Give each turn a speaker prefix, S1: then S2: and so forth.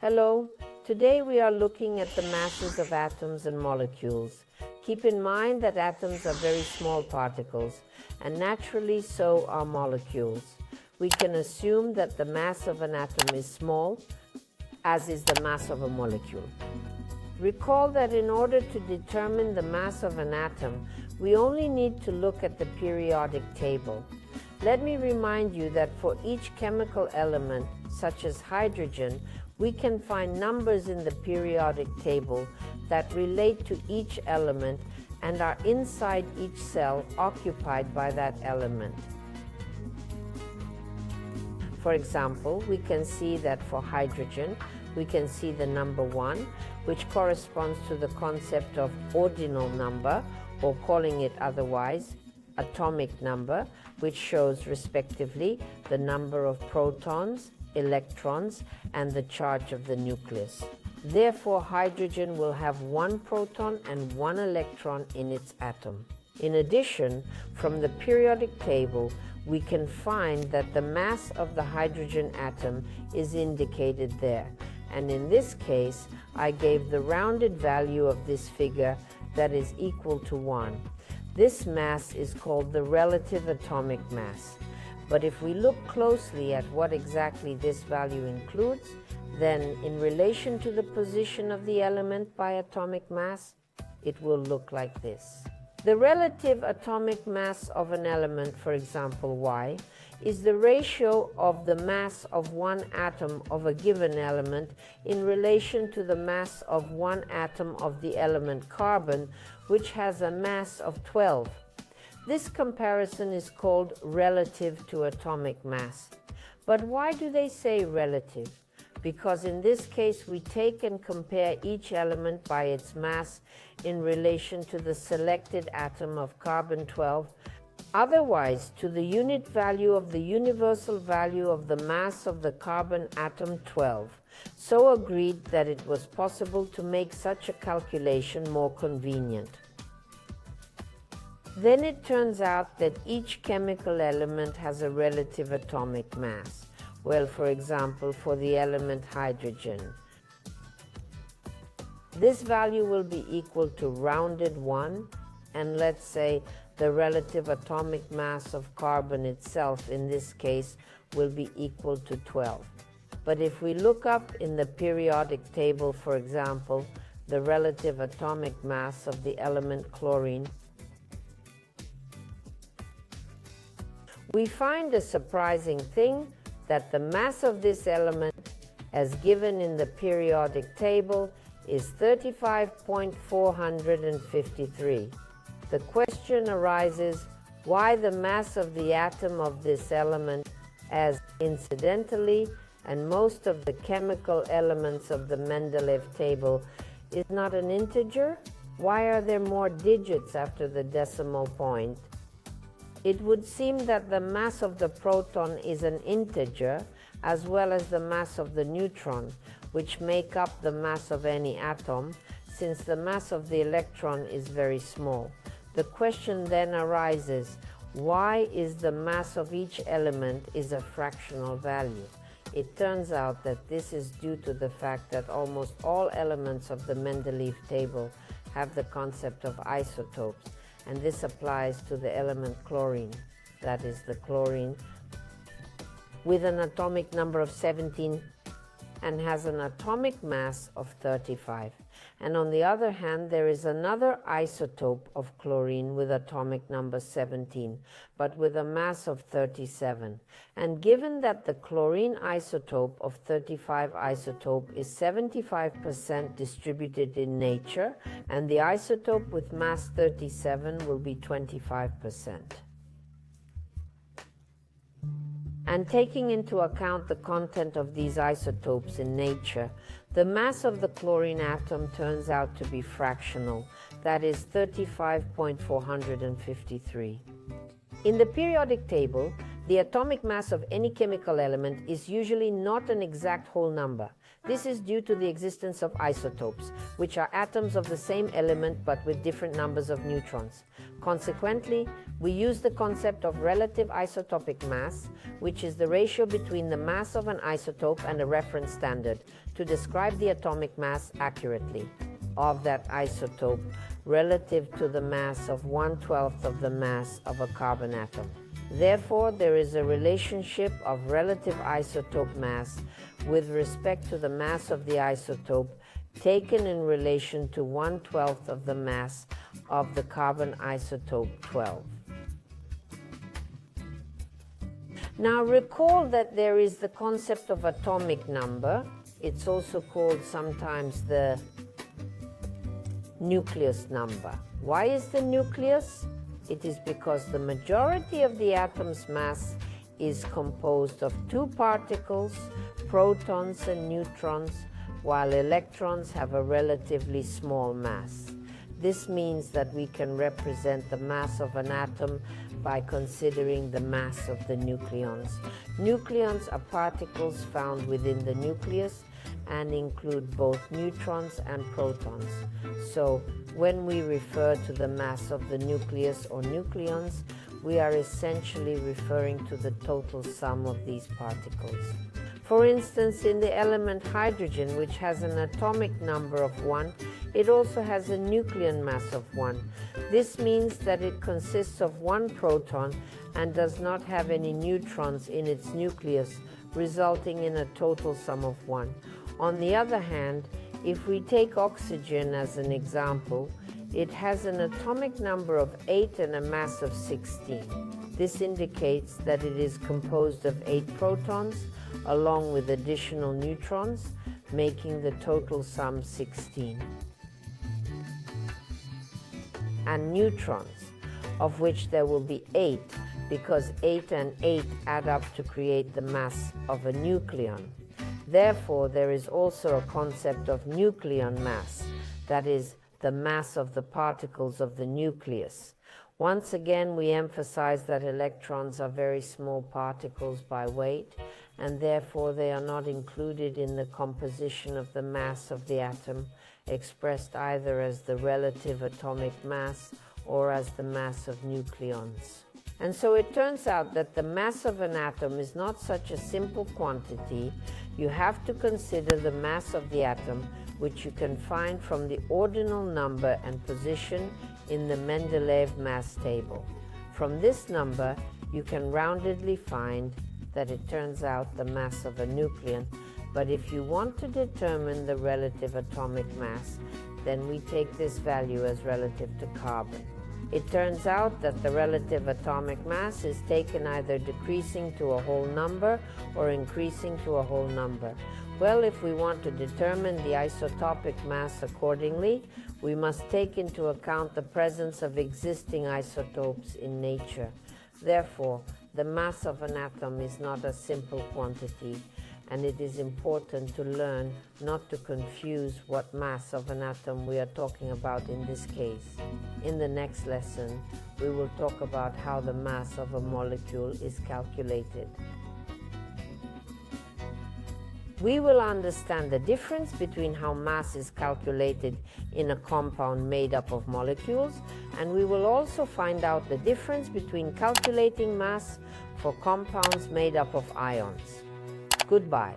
S1: Hello, today we are looking at the masses of atoms and molecules. Keep in mind that atoms are very small particles, and naturally so are molecules. We can assume that the mass of an atom is small, as is the mass of a molecule. Recall that in order to determine the mass of an atom, we only need to look at the periodic table. Let me remind you that for each chemical element, such as hydrogen, we can find numbers in the periodic table that relate to each element and are inside each cell occupied by that element. For example, we can see that for hydrogen, we can see the number 1, which corresponds to the concept of ordinal number, or calling it otherwise, atomic number, which shows respectively the number of protons, electrons, and the charge of the nucleus. Therefore, hydrogen will have 1 proton and 1 electron in its atom. In addition, from the periodic table, we can find that the mass of the hydrogen atom is indicated there. And in this case, I gave the rounded value of this figure that is equal to 1. This mass is called the relative atomic mass. But if we look closely at what exactly this value includes, then in relation to the position of the element by atomic mass, it will look like this. The relative atomic mass of an element, for example Y, is the ratio of the mass of one atom of a given element in relation to the mass of one atom of the element carbon, which has a mass of 12. This comparison is called relative to atomic mass. But why do they say relative? Because in this case we take and compare each element by its mass in relation to the selected atom of carbon-12, otherwise to the unit value of the universal value of the mass of the carbon atom 12. So agreed that it was possible to make such a calculation more convenient. Then it turns out that each chemical element has a relative atomic mass. Well, for example, for the element hydrogen, this value will be equal to rounded 1, and let's say the relative atomic mass of carbon itself, in this case, will be equal to 12. But if we look up in the periodic table, for example, the relative atomic mass of the element chlorine, we find a surprising thing, that the mass of this element, as given in the periodic table, is 35.453. The question arises, why the mass of the atom of this element, as incidentally, and most of the chemical elements of the Mendeleev table, is not an integer? Why are there more digits after the decimal point? It would seem that the mass of the proton is an integer, as well as the mass of the neutron, which make up the mass of any atom, since the mass of the electron is very small. The question then arises, why is the mass of each element is a fractional value? It turns out that this is due to the fact that almost all elements of the Mendeleev table have the concept of isotopes, and this applies to the element chlorine, that is the chlorine, with an atomic number of 17 and has an atomic mass of 35. And on the other hand, there is another isotope of chlorine with atomic number 17, but with a mass of 37. And given that the chlorine isotope of 35 isotope is 75% distributed in nature, and the isotope with mass 37 will be 25%. And taking into account the content of these isotopes in nature, the mass of the chlorine atom turns out to be fractional, that is 35.453. In the periodic table, The atomic mass of any chemical element is usually not an exact whole number. This is due to the existence of isotopes, which are atoms of the same element but with different numbers of neutrons. Consequently, we use the concept of relative isotopic mass, which is the ratio between the mass of an isotope and a reference standard, to describe the atomic mass accurately of that isotope relative to the mass of 1/12 of the mass of a carbon atom. Therefore, there is a relationship of relative isotope mass with respect to the mass of the isotope taken in relation to 1/12 of the mass of the carbon isotope 12. Now recall that there is the concept of atomic number. It's also called sometimes the nucleus number. Why is the nucleus? It is because the majority of the atom's mass is composed of two particles, protons and neutrons, while electrons have a relatively small mass. This means that we can represent the mass of an atom by considering the mass of the nucleons. Nucleons are particles found within the nucleus and include both neutrons and protons. So when we refer to the mass of the nucleus or nucleons, we are essentially referring to the total sum of these particles. For instance, in the element hydrogen, which has an atomic number of 1, it also has a nucleon mass of 1. This means that it consists of 1 proton and does not have any neutrons in its nucleus, resulting in a total sum of 1. On the other hand, if we take oxygen as an example, it has an atomic number of 8 and a mass of 16. This indicates that it is composed of 8 protons along with additional neutrons, making the total sum 16. And neutrons, of which there will be 8, because 8 and 8 add up to create the mass of a nucleon. Therefore, there is also a concept of nucleon mass, that is, the mass of the particles of the nucleus. Once again, we emphasize that electrons are very small particles by weight, and therefore they are not included in the composition of the mass of the atom, expressed either as the relative atomic mass or as the mass of nucleons. And so it turns out that the mass of an atom is not such a simple quantity. You have to consider the mass of the atom, which you can find from the ordinal number and position in the Mendeleev mass table. From this number, you can roundedly find that it turns out the mass of a nucleon, but if you want to determine the relative atomic mass, then we take this value as relative to carbon. It turns out that the relative atomic mass is taken either decreasing to a whole number or increasing to a whole number. Well, if we want to determine the isotopic mass accordingly, we must take into account the presence of existing isotopes in nature. Therefore, the mass of an atom is not a simple quantity, and it is important to learn not to confuse what mass of an atom we are talking about in this case. In the next lesson, we will talk about how the mass of a molecule is calculated. We will understand the difference between how mass is calculated in a compound made up of molecules, and we will also find out the difference between calculating mass for compounds made up of ions. Goodbye.